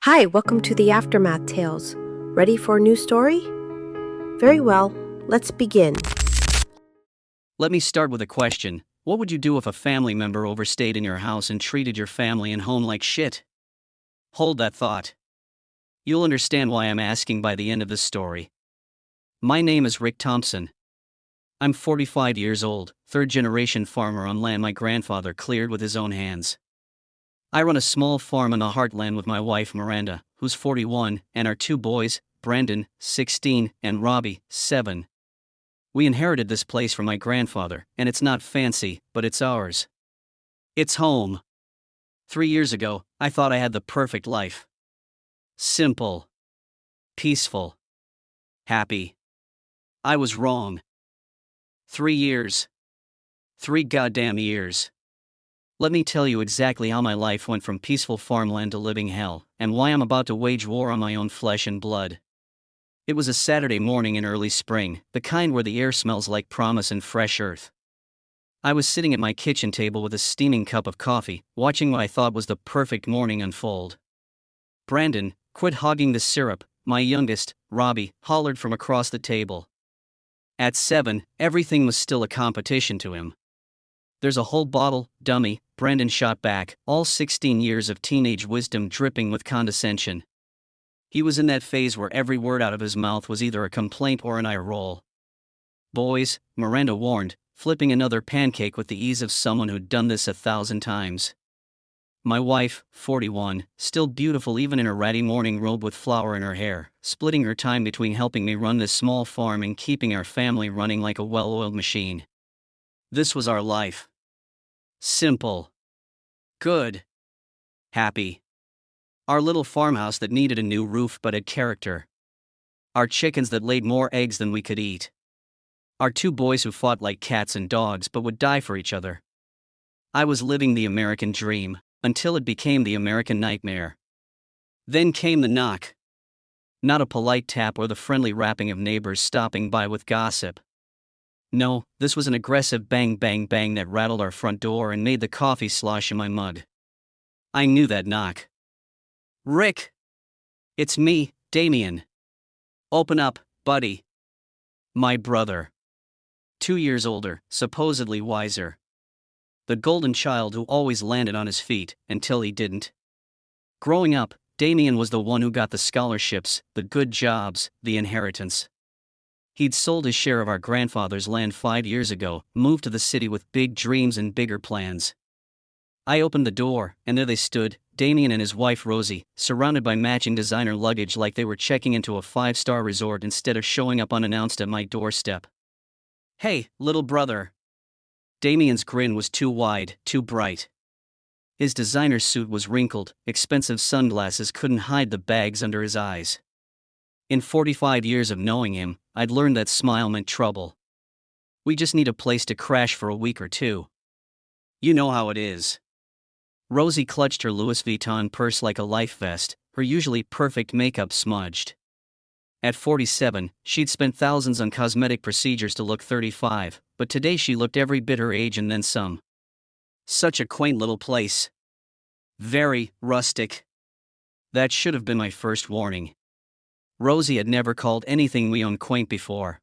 Hi, welcome to the Aftermath Tales. Ready for a new story? Very well, let's begin. Let me start with a question. What would you do if a family member overstayed in your house and treated your family and home like shit? Hold that thought. You'll understand why I'm asking by the end of this story. My name is Rick Thompson. I'm 45 years old, third-generation farmer on land my grandfather cleared with his own hands. I run a small farm in the heartland with my wife Miranda, who's 41, and our two boys, Brandon, 16, and Robbie, 7. We inherited this place from my grandfather, and it's not fancy, but it's ours. It's home. 3 years ago, I thought I had the perfect life. Simple. Peaceful. Happy. I was wrong. 3 years. 3 goddamn years. Let me tell you exactly how my life went from peaceful farmland to living hell, and why I'm about to wage war on my own flesh and blood. It was a Saturday morning in early spring, the kind where the air smells like promise and fresh earth. I was sitting at my kitchen table with a steaming cup of coffee, watching what I thought was the perfect morning unfold. Brandon, quit hogging the syrup, my youngest, Robbie, hollered from across the table. At 7, everything was still a competition to him. There's a whole bottle, dummy, Brandon shot back, all 16 years of teenage wisdom dripping with condescension. He was in that phase where every word out of his mouth was either a complaint or an eye roll. Boys, Miranda warned, flipping another pancake with the ease of someone who'd done this 1,000 times. My wife, 41, still beautiful even in her ratty morning robe with flour in her hair, splitting her time between helping me run this small farm and keeping our family running like a well-oiled machine. This was our life. Simple. Good. Happy. Our little farmhouse that needed a new roof but had character. Our chickens that laid more eggs than we could eat. Our two boys who fought like cats and dogs but would die for each other. I was living the American dream, until it became the American nightmare. Then came the knock. Not a polite tap or the friendly rapping of neighbors stopping by with gossip. No, this was an aggressive bang bang bang that rattled our front door and made the coffee slosh in my mug. I knew that knock. Rick! It's me, Damian. Open up, buddy. My brother. 2 years older, supposedly wiser. The golden child who always landed on his feet, until he didn't. Growing up, Damian was the one who got the scholarships, the good jobs, the inheritance. He'd sold his share of our grandfather's land 5 years ago, moved to the city with big dreams and bigger plans. I opened the door, and there they stood, Damian and his wife Rosie, surrounded by matching designer luggage like they were checking into a 5-star resort instead of showing up unannounced at my doorstep. Hey, little brother. Damian's grin was too wide, too bright. His designer suit was wrinkled, expensive sunglasses couldn't hide the bags under his eyes. In 45 years of knowing him, I'd learned that smile meant trouble. We just need a place to crash for a week or two. You know how it is. Rosie clutched her Louis Vuitton purse like a life vest, her usually perfect makeup smudged. At 47, she'd spent thousands on cosmetic procedures to look 35, but today she looked every bit her age and then some. Such a quaint little place. Very rustic. That should have been my first warning. Rosie had never called anything we owned quaint before.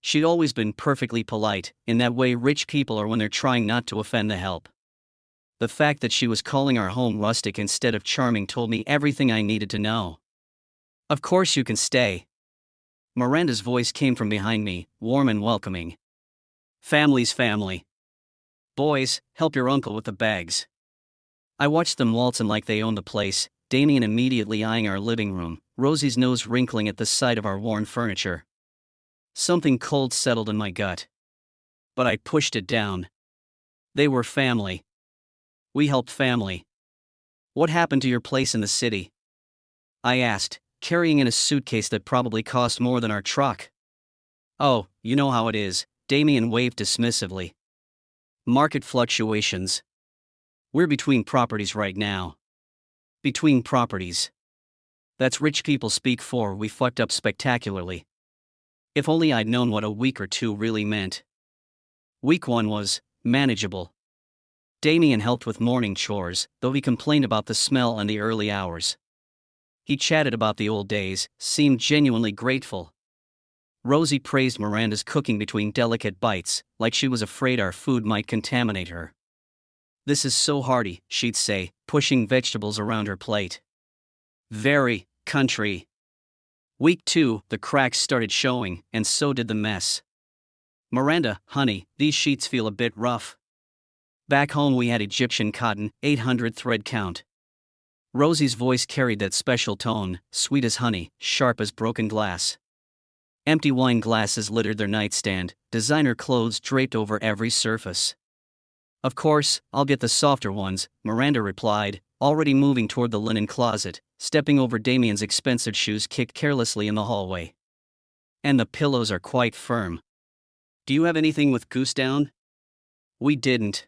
She'd always been perfectly polite, in that way rich people are when they're trying not to offend the help. The fact that she was calling our home rustic instead of charming told me everything I needed to know. Of course you can stay. Miranda's voice came from behind me, warm and welcoming. Family's family. Boys, help your uncle with the bags. I watched them waltz in like they owned the place, Damian immediately eyeing our living room, Rosie's nose wrinkling at the sight of our worn furniture. Something cold settled in my gut. But I pushed it down. They were family. We helped family. What happened to your place in the city? I asked, carrying in a suitcase that probably cost more than our truck. Oh, you know how it is, Damian waved dismissively. Market fluctuations. We're between properties right now. Between properties. That's rich people speak for. We fucked up spectacularly. If only I'd known what a week or two really meant. Week 1 was manageable. Damian helped with morning chores, though he complained about the smell and the early hours. He chatted about the old days, seemed genuinely grateful. Rosie praised Miranda's cooking between delicate bites, like she was afraid our food might contaminate her. "This is so hearty," she'd say, pushing vegetables around her plate. "Very country." Week 2, the cracks started showing, and so did the mess. "Miranda, honey, these sheets feel a bit rough." Back home we had Egyptian cotton, 800 thread count. Rosie's voice carried that special tone, sweet as honey, sharp as broken glass. Empty wine glasses littered their nightstand, designer clothes draped over every surface. "Of course, I'll get the softer ones," Miranda replied, already moving toward the linen closet, stepping over Damian's expensive shoes kicked carelessly in the hallway. "And the pillows are quite firm. Do you have anything with goose down?" We didn't.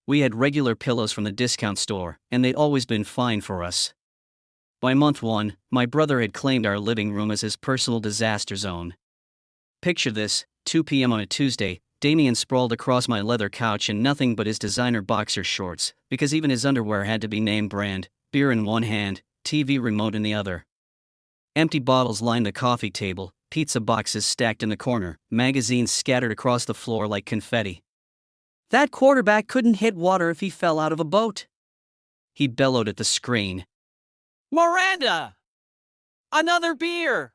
We had regular pillows from the discount store, and they'd always been fine for us. By month 1, my brother had claimed our living room as his personal disaster zone. Picture this: 2 p.m. on a Tuesday, Damian sprawled across my leather couch in nothing but his designer boxer shorts, because even his underwear had to be name brand, beer in one hand, TV remote in the other. Empty bottles lined the coffee table, pizza boxes stacked in the corner, magazines scattered across the floor like confetti. "That quarterback couldn't hit water if he fell out of a boat," he bellowed at the screen. "Miranda! Another beer!"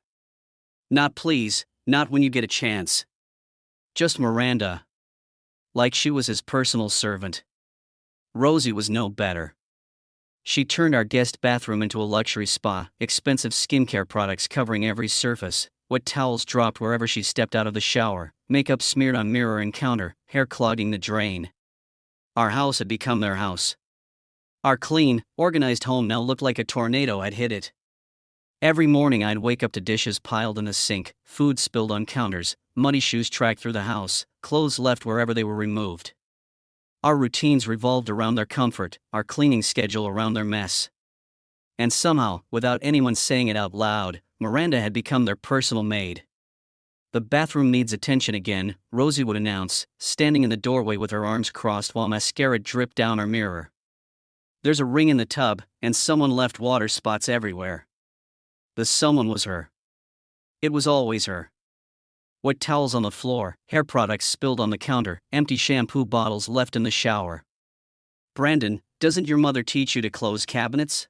"Not please, not when you get a chance." Just Miranda. Like she was his personal servant. Rosie was no better. She turned our guest bathroom into a luxury spa, expensive skincare products covering every surface, wet towels dropped wherever she stepped out of the shower, makeup smeared on mirror and counter, hair clogging the drain. Our house had become their house. Our clean, organized home now looked like a tornado had hit it. Every morning I'd wake up to dishes piled in the sink, food spilled on counters, muddy shoes tracked through the house, clothes left wherever they were removed. Our routines revolved around their comfort, our cleaning schedule around their mess. And somehow, without anyone saying it out loud, Miranda had become their personal maid. "The bathroom needs attention again," Rosie would announce, standing in the doorway with her arms crossed while mascara dripped down her mirror. "There's a ring in the tub, and someone left water spots everywhere." The someone was her. It was always her. Wet towels on the floor, hair products spilled on the counter, empty shampoo bottles left in the shower. "Brandon, doesn't your mother teach you to close cabinets?"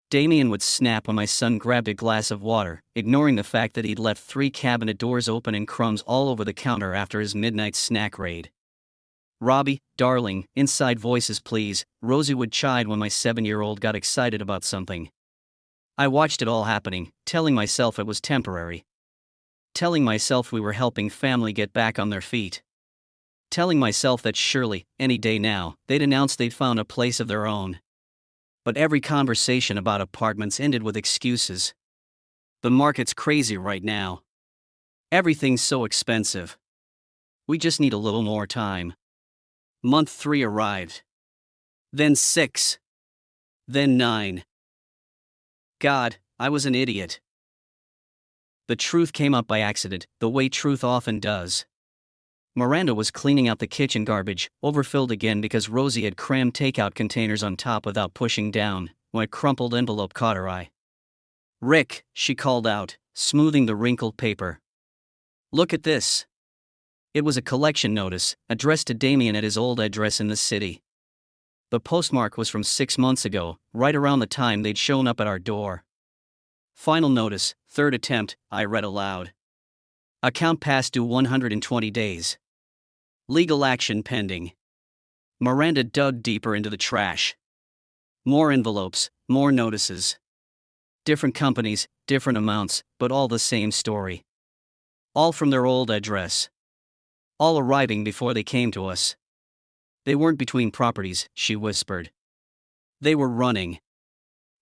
Damian would snap when my son grabbed a glass of water, ignoring the fact that he'd left 3 cabinet doors open and crumbs all over the counter after his midnight snack raid. "Robbie, darling, inside voices please," Rosie would chide when my 7-year-old got excited about something. I watched it all happening, telling myself it was temporary. Telling myself we were helping family get back on their feet. Telling myself that surely, any day now, they'd announce they'd found a place of their own. But every conversation about apartments ended with excuses. "The market's crazy right now. Everything's so expensive. We just need a little more time." Month 3 arrived. Then 6. Then 9. God, I was an idiot. The truth came up by accident, the way truth often does. Miranda was cleaning out the kitchen garbage, overfilled again because Rosie had crammed takeout containers on top without pushing down, when a crumpled envelope caught her eye. "Rick," she called out, smoothing the wrinkled paper. "Look at this." It was a collection notice, addressed to Damian at his old address in the city. The postmark was from 6 months ago, right around the time they'd shown up at our door. "Final notice, 3rd attempt," I read aloud. "Account past due 120 days. Legal action pending." Miranda dug deeper into the trash. More envelopes, more notices. Different companies, different amounts, but all the same story. All from their old address. All arriving before they came to us. They weren't between properties, she whispered. They were running.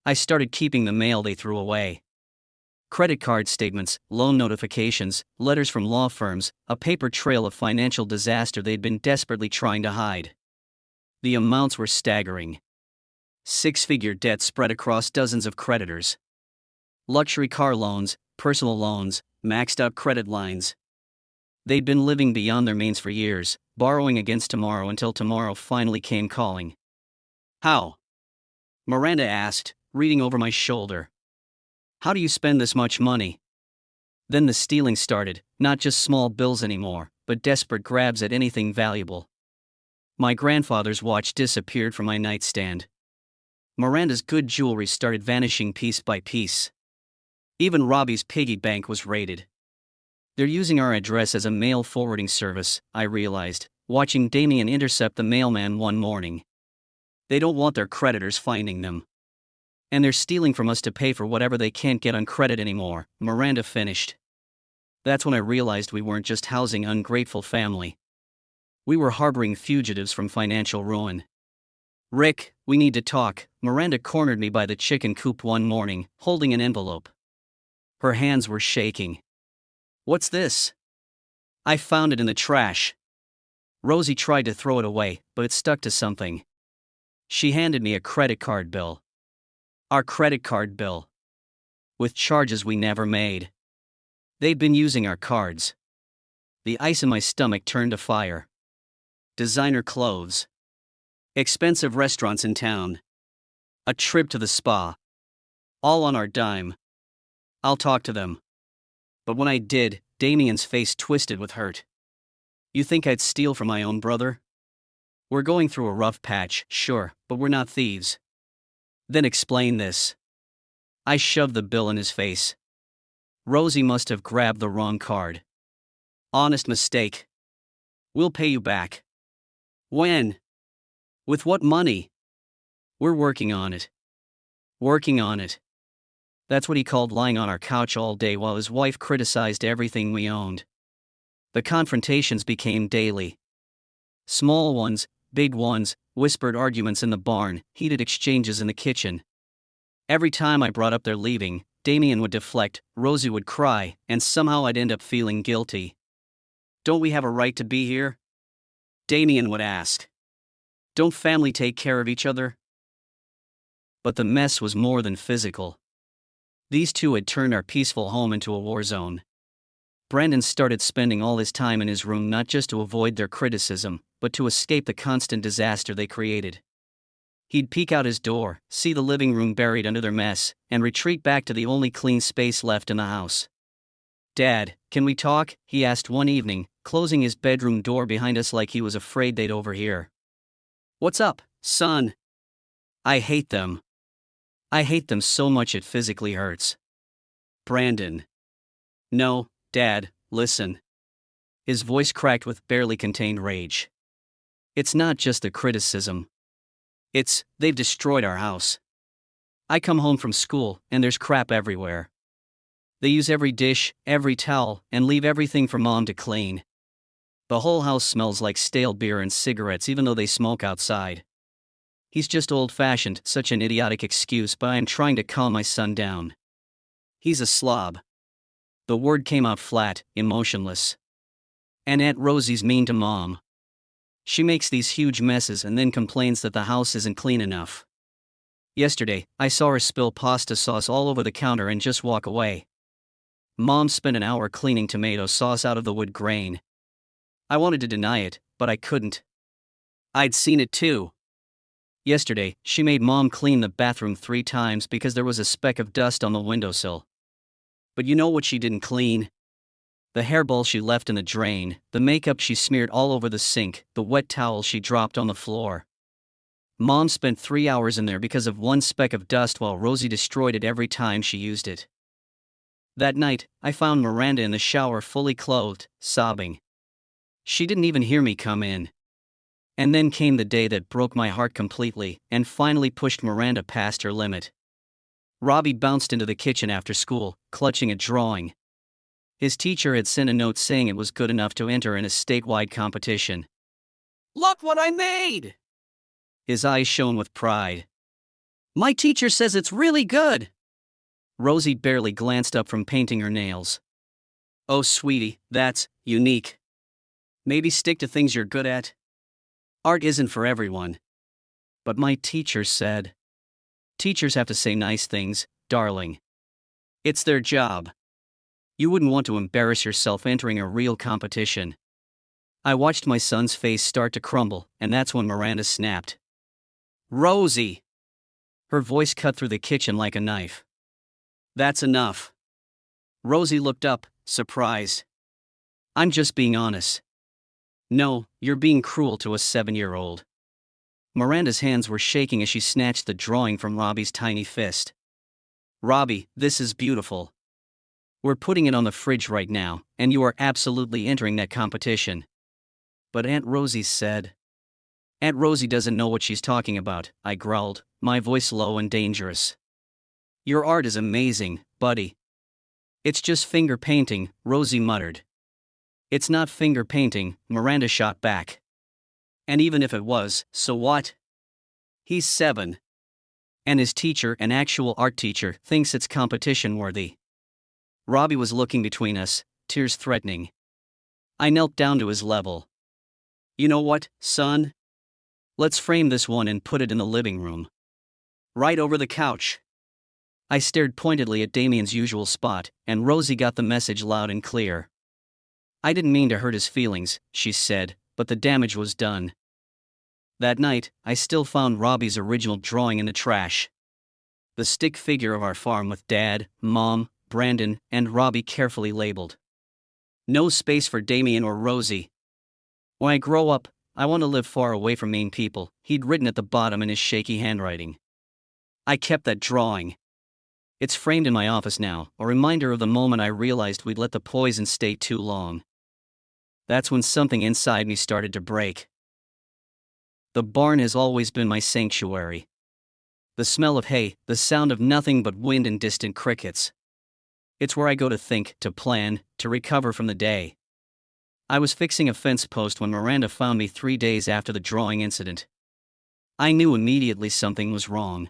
I started keeping the mail they threw away. Credit card statements, loan notifications, letters from law firms, a paper trail of financial disaster they'd been desperately trying to hide. The amounts were staggering. 6-figure debt spread across dozens of creditors. Luxury car loans, personal loans, maxed out credit lines. They'd been living beyond their means for years, borrowing against tomorrow until tomorrow finally came calling. "How?" Miranda asked, reading over my shoulder. How do you spend this much money? Then the stealing started, not just small bills anymore, but desperate grabs at anything valuable. My grandfather's watch disappeared from my nightstand. Miranda's good jewelry started vanishing piece by piece. Even Robbie's piggy bank was raided. They're using our address as a mail forwarding service, I realized, watching Damian intercept the mailman one morning. They don't want their creditors finding them. And they're stealing from us to pay for whatever they can't get on credit anymore, Miranda finished. That's when I realized we weren't just housing an ungrateful family. We were harboring fugitives from financial ruin. Rick, we need to talk, Miranda cornered me by the chicken coop one morning, holding an envelope. Her hands were shaking. What's this? I found it in the trash. Rosie tried to throw it away, but it stuck to something. She handed me a credit card bill. Our credit card bill. With charges we never made. They'd been using our cards. The ice in my stomach turned to fire. Designer clothes. Expensive restaurants in town. A trip to the spa. All on our dime. I'll talk to them. But when I did, Damian's face twisted with hurt. You think I'd steal from my own brother? We're going through a rough patch, sure, but we're not thieves. Then explain this. I shoved the bill in his face. Rosie must have grabbed the wrong card. Honest mistake. We'll pay you back. When? With what money? We're working on it. Working on it. That's what he called lying on our couch all day while his wife criticized everything we owned. The confrontations became daily. Small ones, big ones, whispered arguments in the barn, heated exchanges in the kitchen. Every time I brought up their leaving, Damian would deflect, Rosie would cry, and somehow I'd end up feeling guilty. Don't we have a right to be here? Damian would ask. Don't family take care of each other? But the mess was more than physical. These two had turned our peaceful home into a war zone. Brandon started spending all his time in his room not just to avoid their criticism, but to escape the constant disaster they created. He'd peek out his door, see the living room buried under their mess, and retreat back to the only clean space left in the house. Dad, can we talk? He asked one evening, closing his bedroom door behind us like he was afraid they'd overhear. What's up, son? I hate them. I hate them so much it physically hurts. Brandon. No, Dad, listen. His voice cracked with barely contained rage. It's not just the criticism. They've destroyed our house. I come home from school, and there's crap everywhere. They use every dish, every towel, and leave everything for Mom to clean. The whole house smells like stale beer and cigarettes even though they smoke outside. He's just old-fashioned, such an idiotic excuse, but I am trying to calm my son down. He's a slob. The word came out flat, emotionless. And Aunt Rosie's mean to Mom. She makes these huge messes and then complains that the house isn't clean enough. Yesterday, I saw her spill pasta sauce all over the counter and just walk away. Mom spent an hour cleaning tomato sauce out of the wood grain. I wanted to deny it, but I couldn't. I'd seen it too. Yesterday, she made Mom clean the bathroom 3 times because there was a speck of dust on the windowsill. But you know what she didn't clean? The hairball she left in the drain, the makeup she smeared all over the sink, the wet towel she dropped on the floor. Mom spent 3 hours in there because of one speck of dust while Rosie destroyed it every time she used it. That night, I found Miranda in the shower fully clothed, sobbing. She didn't even hear me come in. And then came the day that broke my heart completely and finally pushed Miranda past her limit. Robbie bounced into the kitchen after school, clutching a drawing. His teacher had sent a note saying it was good enough to enter in a statewide competition. Look what I made! His eyes shone with pride. My teacher says it's really good! Rosie barely glanced up from painting her nails. Oh, sweetie, that's unique. Maybe stick to things you're good at. Art isn't for everyone. But my teacher said. Teachers have to say nice things, darling. It's their job. You wouldn't want to embarrass yourself entering a real competition. I watched my son's face start to crumble, and that's when Miranda snapped. Rosie! Her voice cut through the kitchen like a knife. That's enough. Rosie looked up, surprised. I'm just being honest. No, you're being cruel to a 7-year-old. Miranda's hands were shaking as she snatched the drawing from Robbie's tiny fist. Robbie, this is beautiful. We're putting it on the fridge right now, and you are absolutely entering that competition. But Aunt Rosie said. Aunt Rosie doesn't know what she's talking about, I growled, my voice low and dangerous. Your art is amazing, buddy. It's just finger painting, Rosie muttered. It's not finger painting, Miranda shot back. And even if it was, so what? He's 7. And his teacher, an actual art teacher, thinks it's competition worthy. Robbie was looking between us, tears threatening. I knelt down to his level. You know what, son? Let's frame this one and put it in the living room. Right over the couch. I stared pointedly at Damian's usual spot, and Rosie got the message loud and clear. I didn't mean to hurt his feelings, she said, but the damage was done. That night, I still found Robbie's original drawing in the trash. The stick figure of our farm with Dad, Mom, Brandon, and Robbie carefully labeled. No space for Damian or Rosie. When I grow up, I want to live far away from mean people, he'd written at the bottom in his shaky handwriting. I kept that drawing. It's framed in my office now, a reminder of the moment I realized we'd let the poison stay too long. That's when something inside me started to break. The barn has always been my sanctuary. The smell of hay, the sound of nothing but wind and distant crickets. It's where I go to think, to plan, to recover from the day. I was fixing a fence post when Miranda found me 3 days after the drawing incident. I knew immediately something was wrong.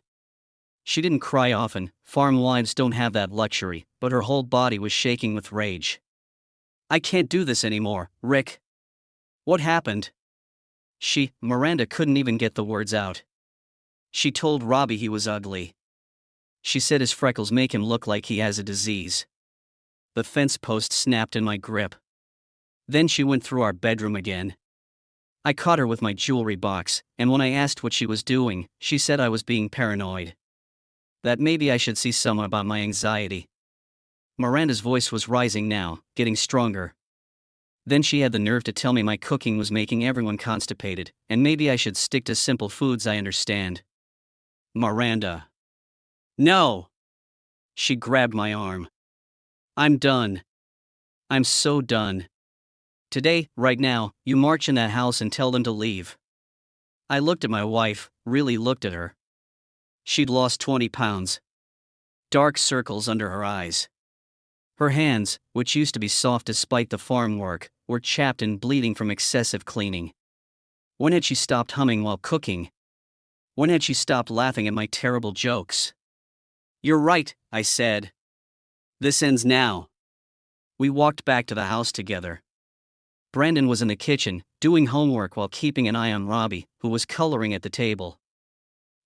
She didn't cry often, farm wives don't have that luxury, but her whole body was shaking with rage. I can't do this anymore, Rick. What happened? Miranda couldn't even get the words out. She told Robbie he was ugly. She said his freckles make him look like he has a disease. The fence post snapped in my grip. Then she went through our bedroom again. I caught her with my jewelry box, and when I asked what she was doing, she said I was being paranoid. That maybe I should see someone about my anxiety. Miranda's voice was rising now, getting stronger. Then she had the nerve to tell me my cooking was making everyone constipated, and maybe I should stick to simple foods I understand. Miranda. No! She grabbed my arm. I'm done. I'm so done. Today, right now, you march in that house and tell them to leave. I looked at my wife, really looked at her. She'd lost 20 pounds. Dark circles under her eyes. Her hands, which used to be soft despite the farm work, were chapped and bleeding from excessive cleaning. When had she stopped humming while cooking? When had she stopped laughing at my terrible jokes? You're right, I said. This ends now. We walked back to the house together. Brandon was in the kitchen, doing homework while keeping an eye on Robbie, who was coloring at the table.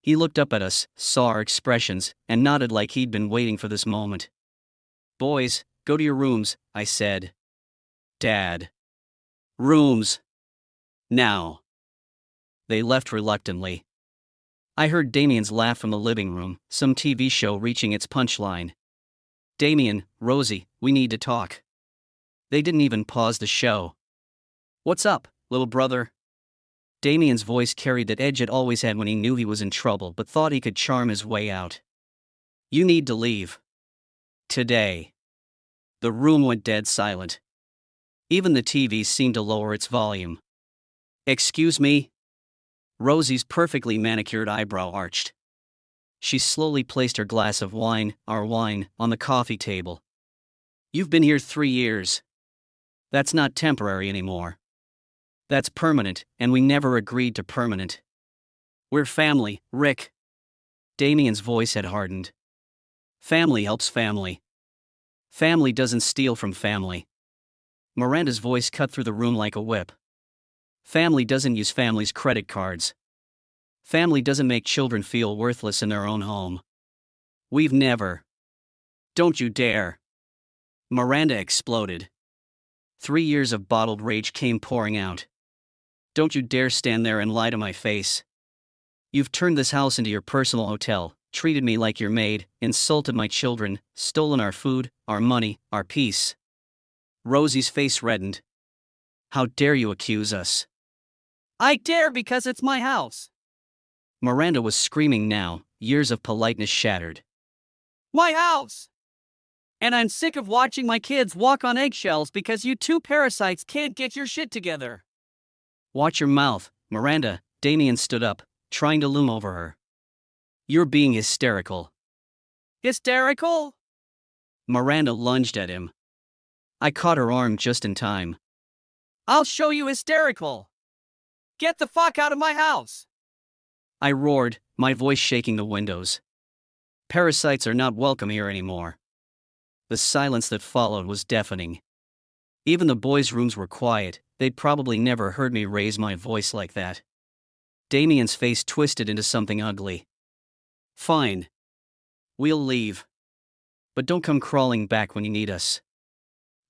He looked up at us, saw our expressions, and nodded like he'd been waiting for this moment. Boys, go to your rooms, I said. Dad. Rooms. Now. They left reluctantly. I heard Damian's laugh from the living room, some TV show reaching its punchline. Damian, Rosie, we need to talk. They didn't even pause the show. What's up, little brother? Damian's voice carried that edge it always had when he knew he was in trouble but thought he could charm his way out. You need to leave. Today. The room went dead silent. Even the TV seemed to lower its volume. Excuse me? Rosie's perfectly manicured eyebrow arched. She slowly placed her glass of wine, our wine, on the coffee table. You've been here 3 years. That's not temporary anymore. That's permanent, and we never agreed to permanent. We're family, Rick. Damian's voice had hardened. Family helps family. Family doesn't steal from family. Miranda's voice cut through the room like a whip. Family doesn't use family's credit cards. Family doesn't make children feel worthless in their own home. We've never. Don't you dare. Miranda exploded. 3 years of bottled rage came pouring out. Don't you dare stand there and lie to my face. You've turned this house into your personal hotel, treated me like your maid, insulted my children, stolen our food, our money, our peace. Rosie's face reddened. How dare you accuse us? I dare because it's my house. Miranda was screaming now, years of politeness shattered. My house! And I'm sick of watching my kids walk on eggshells because you two parasites can't get your shit together. Watch your mouth, Miranda. Damian stood up, trying to loom over her. You're being hysterical. Hysterical? Miranda lunged at him. I caught her arm just in time. I'll show you hysterical. Get the fuck out of my house. I roared, my voice shaking the windows. Parasites are not welcome here anymore. The silence that followed was deafening. Even the boys' rooms were quiet. They'd probably never heard me raise my voice like that. Damian's face twisted into something ugly. Fine. We'll leave. But don't come crawling back when you need us.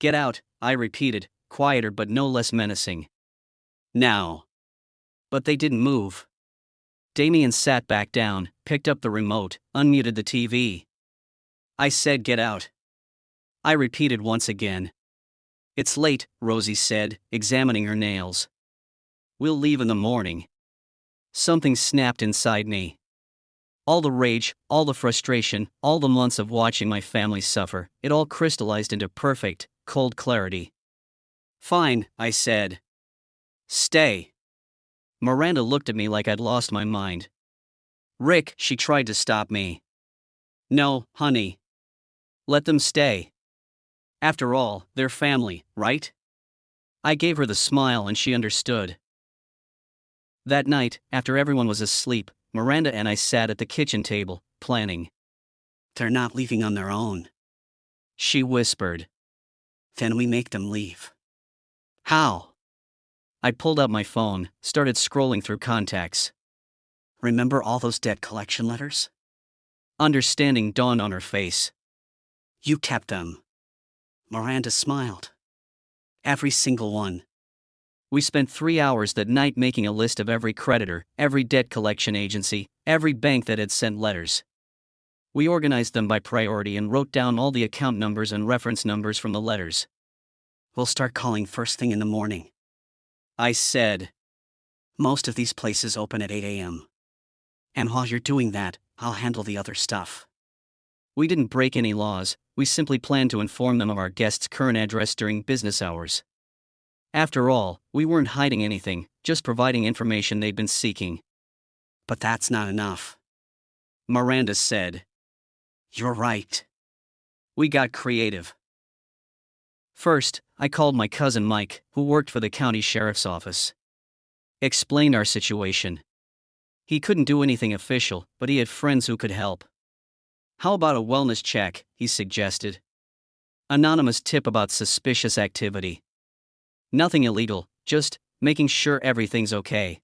Get out, I repeated, quieter but no less menacing. Now. But they didn't move. Damian sat back down, picked up the remote, unmuted the TV. I said get out. I repeated once again. It's late, Rosie said, examining her nails. We'll leave in the morning. Something snapped inside me. All the rage, all the frustration, all the months of watching my family suffer, it all crystallized into perfect, cold clarity. Fine, I said. Stay. Miranda looked at me like I'd lost my mind. Rick, she tried to stop me. No, honey. Let them stay. After all, they're family, right? I gave her the smile and she understood. That night, after everyone was asleep, Miranda and I sat at the kitchen table, planning. They're not leaving on their own. She whispered. Then we make them leave. How? I pulled out my phone, started scrolling through contacts. Remember all those debt collection letters? Understanding dawned on her face. You kept them. Miranda smiled. Every single one. We spent 3 hours that night making a list of every creditor, every debt collection agency, every bank that had sent letters. We organized them by priority and wrote down all the account numbers and reference numbers from the letters. We'll start calling first thing in the morning. I said. Most of these places open at 8 a.m. And while you're doing that, I'll handle the other stuff. We didn't break any laws, we simply planned to inform them of our guests' current address during business hours. After all, we weren't hiding anything, just providing information they'd been seeking. But that's not enough. Miranda said. You're right. We got creative. First, I called my cousin Mike, who worked for the county sheriff's office. Explained our situation. He couldn't do anything official, but he had friends who could help. How about a wellness check, he suggested. Anonymous tip about suspicious activity. Nothing illegal, just making sure everything's okay.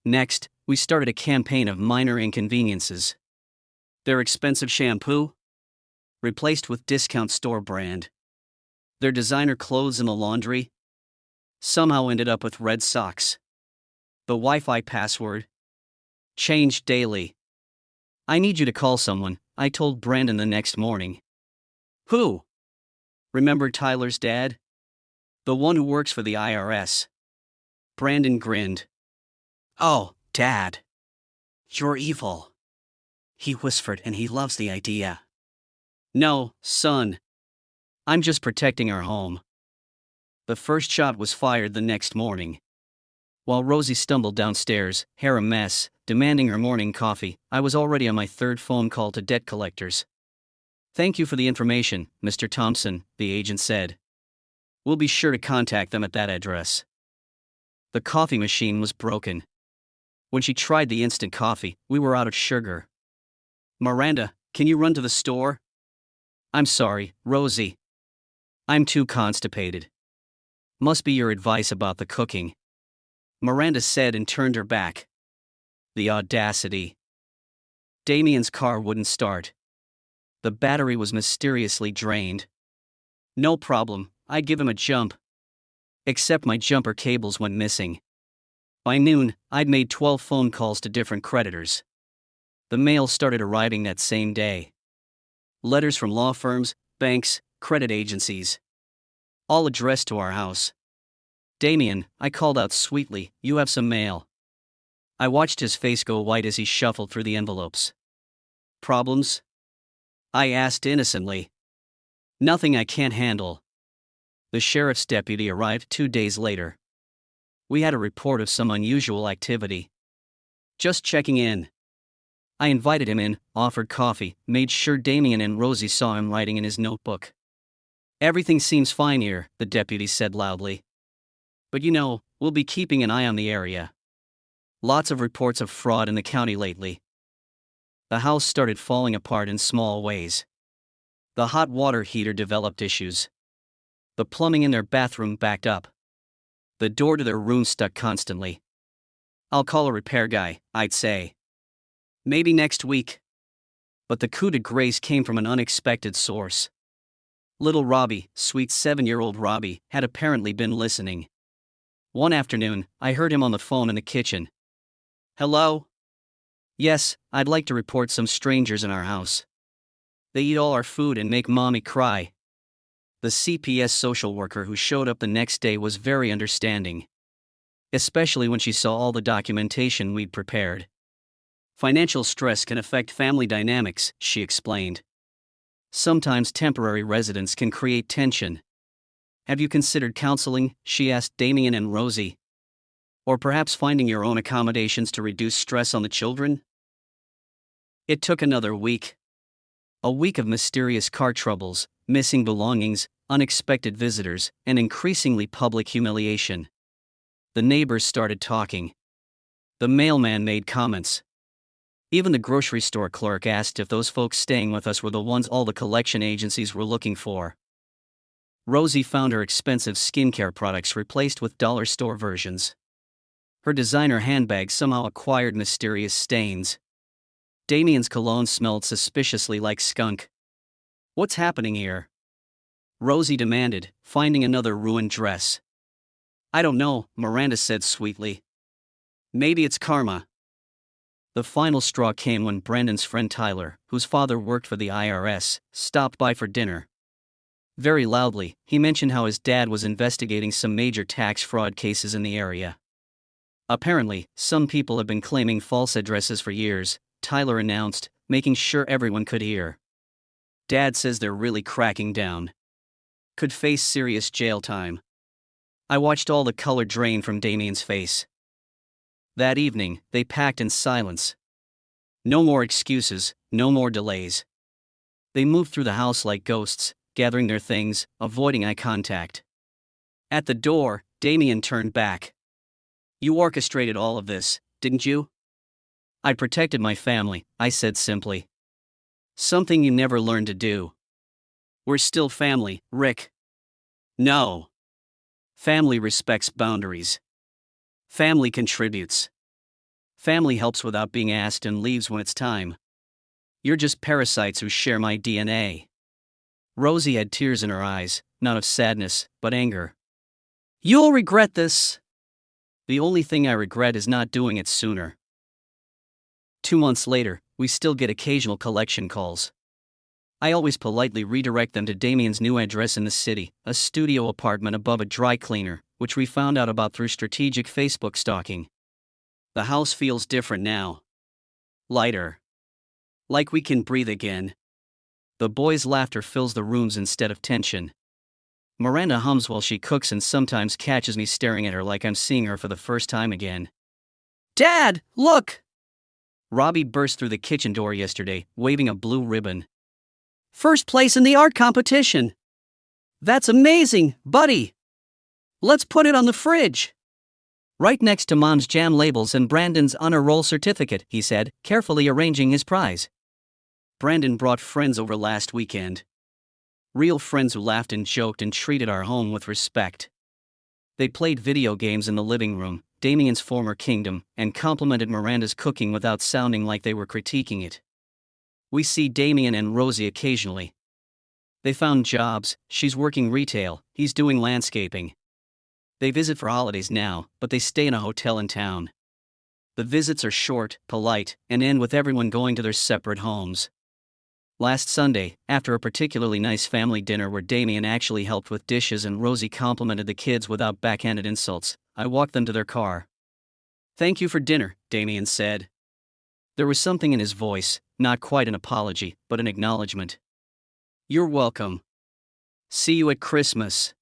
Next, we started a campaign of minor inconveniences. Their expensive shampoo? Replaced with discount store brand. Their designer clothes in the laundry? Somehow ended up with red socks. The Wi-Fi password? Changed daily. I need you to call someone, I told Brandon the next morning. Who? Remember Tyler's dad? The one who works for the IRS. Brandon grinned. Oh, Dad. You're evil. He whispered, and he loves the idea. No, son. I'm just protecting our home. The first shot was fired the next morning. While Rosie stumbled downstairs, hair a mess, demanding her morning coffee, I was already on my third phone call to debt collectors. Thank you for the information, Mr. Thompson, the agent said. We'll be sure to contact them at that address. The coffee machine was broken. When she tried the instant coffee, we were out of sugar. Miranda, can you run to the store? I'm sorry, Rosie. I'm too constipated. Must be your advice about the cooking. Miranda said and turned her back. The audacity. Damian's car wouldn't start. The battery was mysteriously drained. No problem, I'd give him a jump. Except my jumper cables went missing. By noon, I'd made 12 phone calls to different creditors. The mail started arriving that same day. Letters from law firms, banks, credit agencies. All addressed to our house. "Damian," I called out sweetly, "you have some mail." I watched his face go white as he shuffled through the envelopes. "Problems?" I asked innocently. "Nothing I can't handle." The sheriff's deputy arrived 2 days later. We had a report of some unusual activity. "Just checking in." I invited him in, offered coffee, made sure Damian and Rosie saw him writing in his notebook. "Everything seems fine here," the deputy said loudly. "But we'll be keeping an eye on the area. Lots of reports of fraud in the county lately." The house started falling apart in small ways. The hot water heater developed issues. The plumbing in their bathroom backed up. The door to their room stuck constantly. "I'll call a repair guy," I'd say. "Maybe next week." But the coup de grace came from an unexpected source. Little Robbie, sweet 7-year-old Robbie, had apparently been listening. One afternoon, I heard him on the phone in the kitchen. "Hello? Yes, I'd like to report some strangers in our house. They eat all our food and make mommy cry." The CPS social worker who showed up the next day was very understanding. Especially when she saw all the documentation we'd prepared. "Financial stress can affect family dynamics," she explained. "Sometimes temporary residence can create tension. Have you considered counseling?" she asked Damian and Rosie. "Or perhaps finding your own accommodations to reduce stress on the children?" It took another week. A week of mysterious car troubles, missing belongings, unexpected visitors, and increasingly public humiliation. The neighbors started talking. The mailman made comments. Even the grocery store clerk asked if those folks staying with us were the ones all the collection agencies were looking for. Rosie found her expensive skincare products replaced with dollar store versions. Her designer handbag somehow acquired mysterious stains. Damian's cologne smelled suspiciously like skunk. "What's happening here?" Rosie demanded, finding another ruined dress. "I don't know," Miranda said sweetly. "Maybe it's karma." The final straw came when Brandon's friend Tyler, whose father worked for the IRS, stopped by for dinner. Very loudly, he mentioned how his dad was investigating some major tax fraud cases in the area. "Apparently, some people have been claiming false addresses for years," Tyler announced, making sure everyone could hear. "Dad says they're really cracking down. Could face serious jail time." I watched all the color drain from Damian's face. That evening, they packed in silence. No more excuses, no more delays. They moved through the house like ghosts, gathering their things, avoiding eye contact. At the door, Damian turned back. "You orchestrated all of this, didn't you?" "I protected my family," I said simply. "Something you never learned to do." "We're still family, Rick." "No. Family respects boundaries. Family contributes. Family helps without being asked and leaves when it's time. You're just parasites who share my DNA." Rosie had tears in her eyes, not of sadness, but anger. "You'll regret this." "The only thing I regret is not doing it sooner." 2 months later, we still get occasional collection calls. I always politely redirect them to Damian's new address in the city, a studio apartment above a dry cleaner, which we found out about through strategic Facebook stalking. The house feels different now. Lighter. Like we can breathe again. The boys' laughter fills the rooms instead of tension. Miranda hums while she cooks and sometimes catches me staring at her like I'm seeing her for the first time again. "Dad, look!" Robbie burst through the kitchen door yesterday, waving a blue ribbon. "First place in the art competition. That's amazing, buddy. Let's put it on the fridge." "Right next to Mom's jam labels and Brandon's honor roll certificate," he said, carefully arranging his prize. Brandon brought friends over last weekend. Real friends who laughed and joked and treated our home with respect. They played video games in the living room, Damian's former kingdom, and complimented Miranda's cooking without sounding like they were critiquing it. We see Damian and Rosie occasionally. They found jobs, she's working retail, he's doing landscaping. They visit for holidays now, but they stay in a hotel in town. The visits are short, polite, and end with everyone going to their separate homes. Last Sunday, after a particularly nice family dinner where Damian actually helped with dishes and Rosie complimented the kids without backhanded insults, I walked them to their car. "Thank you for dinner," Damian said. There was something in his voice, not quite an apology, but an acknowledgement. "You're welcome. See you at Christmas."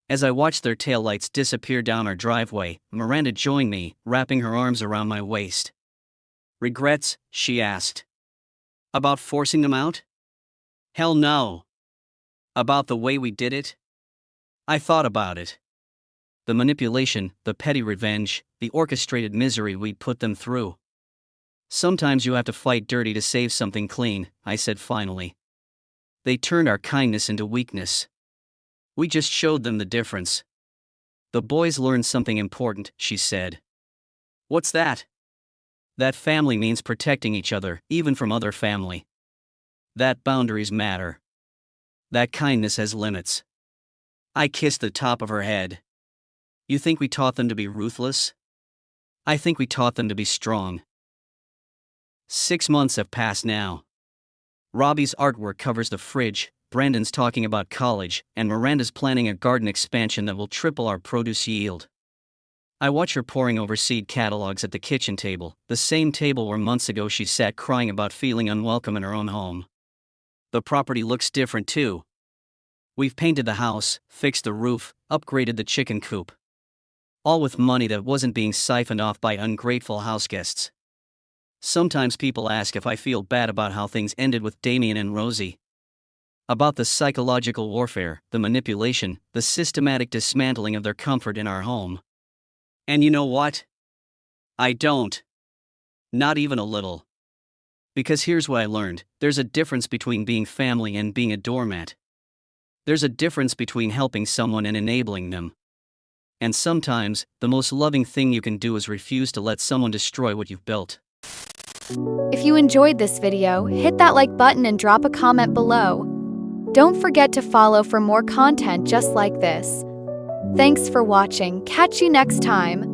As I watched their taillights disappear down our driveway, Miranda joined me, wrapping her arms around my waist. "Regrets?" she asked. "About forcing them out?" "Hell no. About the way we did it?" I thought about it. The manipulation, the petty revenge, the orchestrated misery we'd put them through. "Sometimes you have to fight dirty to save something clean," I said finally. They turned our kindness into weakness. We just showed them the difference. "The boys learned something important," she said. "What's that?" "That family means protecting each other, even from other family. That boundaries matter. That kindness has limits." I kissed the top of her head. "You think we taught them to be ruthless?" "I think we taught them to be strong." 6 months have passed now. Robbie's artwork covers the fridge, Brandon's talking about college, and Miranda's planning a garden expansion that will triple our produce yield. I watch her poring over seed catalogs at the kitchen table, the same table where months ago she sat crying about feeling unwelcome in her own home. The property looks different too. We've painted the house, fixed the roof, upgraded the chicken coop. All with money that wasn't being siphoned off by ungrateful houseguests. Sometimes people ask if I feel bad about how things ended with Damian and Rosie. About the psychological warfare, the manipulation, the systematic dismantling of their comfort in our home. And you know what? I don't. Not even a little. Because here's what I learned: there's a difference between being family and being a doormat. There's a difference between helping someone and enabling them. And sometimes, the most loving thing you can do is refuse to let someone destroy what you've built. If you enjoyed this video, hit that like button and drop a comment below. Don't forget to follow for more content just like this. Thanks for watching. Catch you next time.